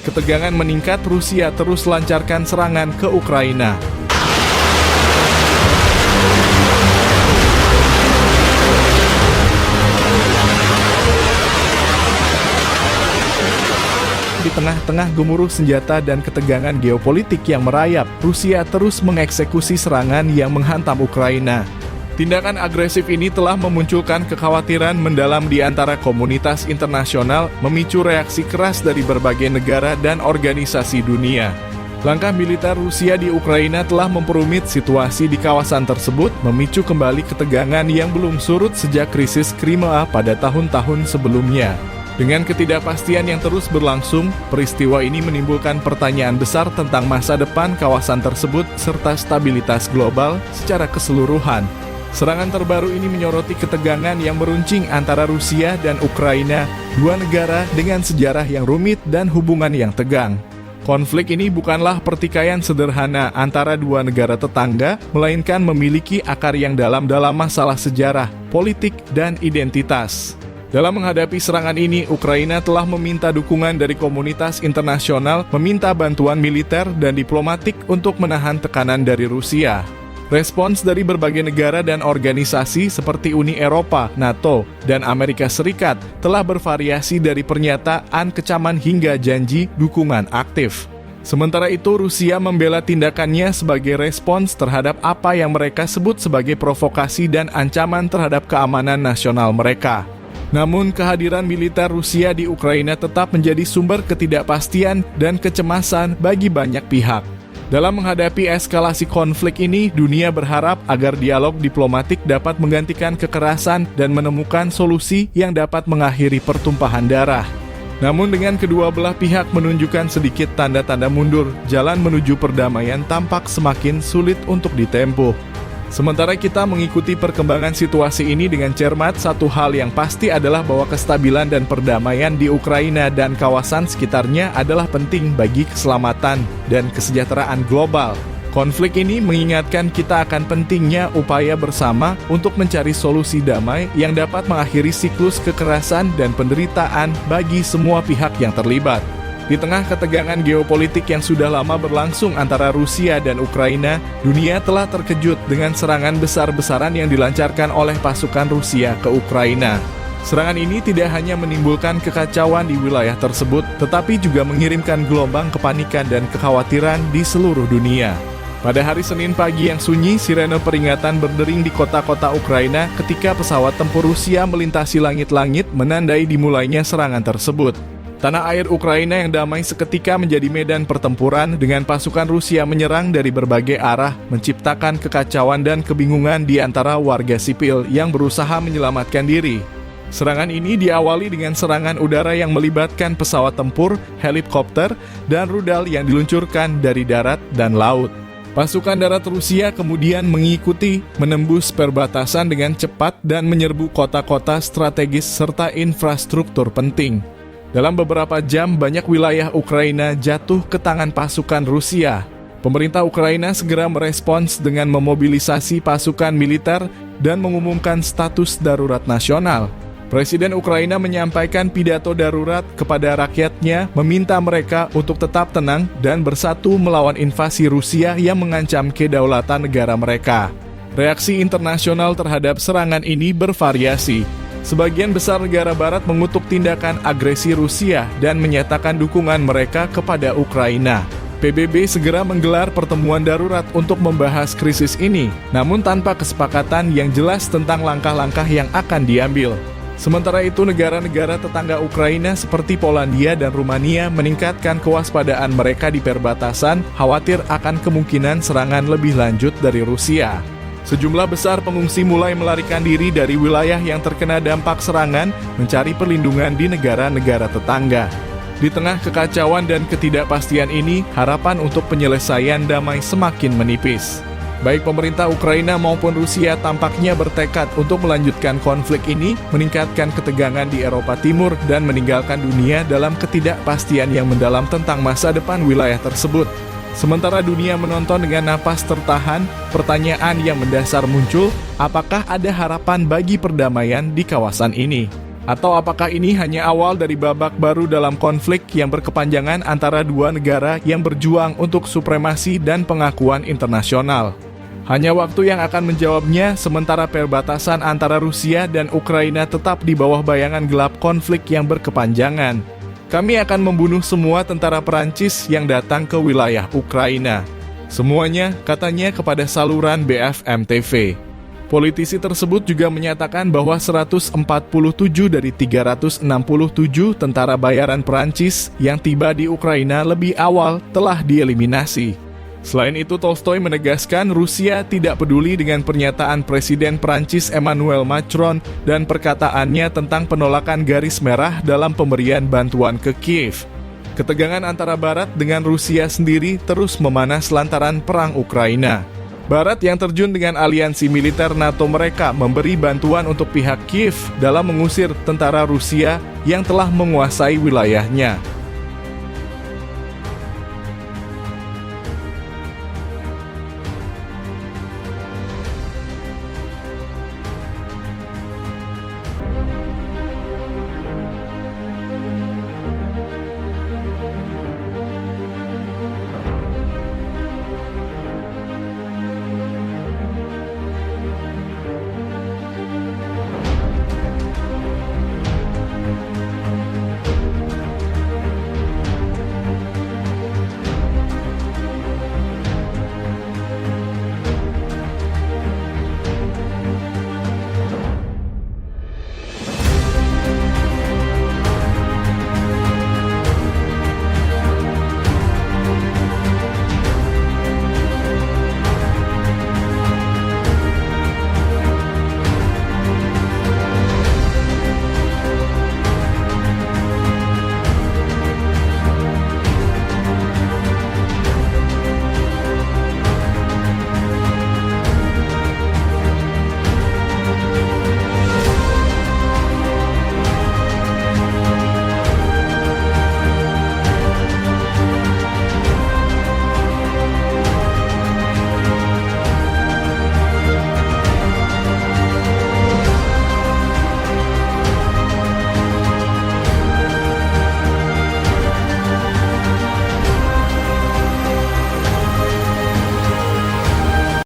Ketegangan meningkat, Rusia terus lancarkan serangan ke Ukraina. Di tengah-tengah gemuruh senjata dan ketegangan geopolitik yang merayap, Rusia terus mengeksekusi serangan yang menghantam Ukraina. Tindakan agresif ini telah memunculkan kekhawatiran mendalam di antara komunitas internasional, memicu reaksi keras dari berbagai negara dan organisasi dunia. Langkah militer Rusia di Ukraina telah memperumit situasi di kawasan tersebut, memicu kembali ketegangan yang belum surut sejak krisis Crimea pada tahun-tahun sebelumnya. Dengan ketidakpastian yang terus berlangsung, peristiwa ini menimbulkan pertanyaan besar tentang masa depan kawasan tersebut serta stabilitas global secara keseluruhan. Serangan terbaru ini menyoroti ketegangan yang meruncing antara Rusia dan Ukraina, dua negara dengan sejarah yang rumit dan hubungan yang tegang. Konflik ini bukanlah pertikaian sederhana antara dua negara tetangga, melainkan memiliki akar yang dalam masalah sejarah, politik, dan identitas. Dalam menghadapi serangan ini, Ukraina telah meminta dukungan dari komunitas internasional, meminta bantuan militer dan diplomatik untuk menahan tekanan dari Rusia. Respons dari berbagai negara dan organisasi seperti Uni Eropa, NATO, dan Amerika Serikat telah bervariasi dari pernyataan kecaman hingga janji dukungan aktif. Sementara itu, Rusia membela tindakannya sebagai respons terhadap apa yang mereka sebut sebagai provokasi dan ancaman terhadap keamanan nasional mereka. Namun, kehadiran militer Rusia di Ukraina tetap menjadi sumber ketidakpastian dan kecemasan bagi banyak pihak. Dalam menghadapi eskalasi konflik ini, dunia berharap agar dialog diplomatik dapat menggantikan kekerasan dan menemukan solusi yang dapat mengakhiri pertumpahan darah. Namun dengan kedua belah pihak menunjukkan sedikit tanda-tanda mundur, jalan menuju perdamaian tampak semakin sulit untuk ditempuh. Sementara kita mengikuti perkembangan situasi ini dengan cermat, satu hal yang pasti adalah bahwa kestabilan dan perdamaian di Ukraina dan kawasan sekitarnya adalah penting bagi keselamatan dan kesejahteraan global. Konflik ini mengingatkan kita akan pentingnya upaya bersama untuk mencari solusi damai yang dapat mengakhiri siklus kekerasan dan penderitaan bagi semua pihak yang terlibat. Di tengah ketegangan geopolitik yang sudah lama berlangsung antara Rusia dan Ukraina, dunia telah terkejut dengan serangan besar-besaran yang dilancarkan oleh pasukan Rusia ke Ukraina. Serangan ini tidak hanya menimbulkan kekacauan di wilayah tersebut, tetapi juga mengirimkan gelombang kepanikan dan kekhawatiran di seluruh dunia. Pada hari Senin pagi yang sunyi, sirene peringatan berdering di kota-kota Ukraina ketika pesawat tempur Rusia melintasi langit-langit menandai dimulainya serangan tersebut. Tanah air Ukraina yang damai seketika menjadi medan pertempuran dengan pasukan Rusia menyerang dari berbagai arah, menciptakan kekacauan dan kebingungan di antara warga sipil yang berusaha menyelamatkan diri. Serangan ini diawali dengan serangan udara yang melibatkan pesawat tempur, helikopter, dan rudal yang diluncurkan dari darat dan laut. Pasukan darat Rusia kemudian mengikuti, menembus perbatasan dengan cepat dan menyerbu kota-kota strategis serta infrastruktur penting. Dalam beberapa jam, banyak wilayah Ukraina jatuh ke tangan pasukan Rusia. Pemerintah Ukraina segera merespons dengan memobilisasi pasukan militer dan mengumumkan status darurat nasional. Presiden Ukraina menyampaikan pidato darurat kepada rakyatnya, meminta mereka untuk tetap tenang dan bersatu melawan invasi Rusia yang mengancam kedaulatan negara mereka. Reaksi internasional terhadap serangan ini bervariasi. Sebagian besar negara barat mengutuk tindakan agresi Rusia dan menyatakan dukungan mereka kepada Ukraina. PBB segera menggelar pertemuan darurat untuk membahas krisis ini, namun tanpa kesepakatan yang jelas tentang langkah-langkah yang akan diambil. Sementara itu, negara-negara tetangga Ukraina seperti Polandia dan Rumania meningkatkan kewaspadaan mereka di perbatasan, khawatir akan kemungkinan serangan lebih lanjut dari Rusia. Sejumlah besar pengungsi mulai melarikan diri dari wilayah yang terkena dampak serangan, mencari perlindungan di negara-negara tetangga. Di tengah kekacauan dan ketidakpastian ini, harapan untuk penyelesaian damai semakin menipis. Baik pemerintah Ukraina maupun Rusia tampaknya bertekad untuk melanjutkan konflik ini, meningkatkan ketegangan di Eropa Timur, dan meninggalkan dunia dalam ketidakpastian yang mendalam tentang masa depan wilayah tersebut. Sementara dunia menonton dengan napas tertahan, pertanyaan yang mendasar muncul, apakah ada harapan bagi perdamaian di kawasan ini? Atau apakah ini hanya awal dari babak baru dalam konflik yang berkepanjangan antara dua negara yang berjuang untuk supremasi dan pengakuan internasional? Hanya waktu yang akan menjawabnya, sementara perbatasan antara Rusia dan Ukraina tetap di bawah bayangan gelap konflik yang berkepanjangan. Kami akan membunuh semua tentara Perancis yang datang ke wilayah Ukraina. Semuanya, katanya kepada saluran BFM TV. Politisi tersebut juga menyatakan bahwa 147 dari 367 tentara bayaran Perancis yang tiba di Ukraina lebih awal telah dieliminasi. Selain itu, Tolstoy menegaskan Rusia tidak peduli dengan pernyataan Presiden Perancis Emmanuel Macron dan perkataannya tentang penolakan garis merah dalam pemberian bantuan ke Kiev. Ketegangan antara Barat dengan Rusia sendiri terus memanas lantaran perang Ukraina. Barat yang terjun dengan aliansi militer NATO mereka memberi bantuan untuk pihak Kiev dalam mengusir tentara Rusia yang telah menguasai wilayahnya.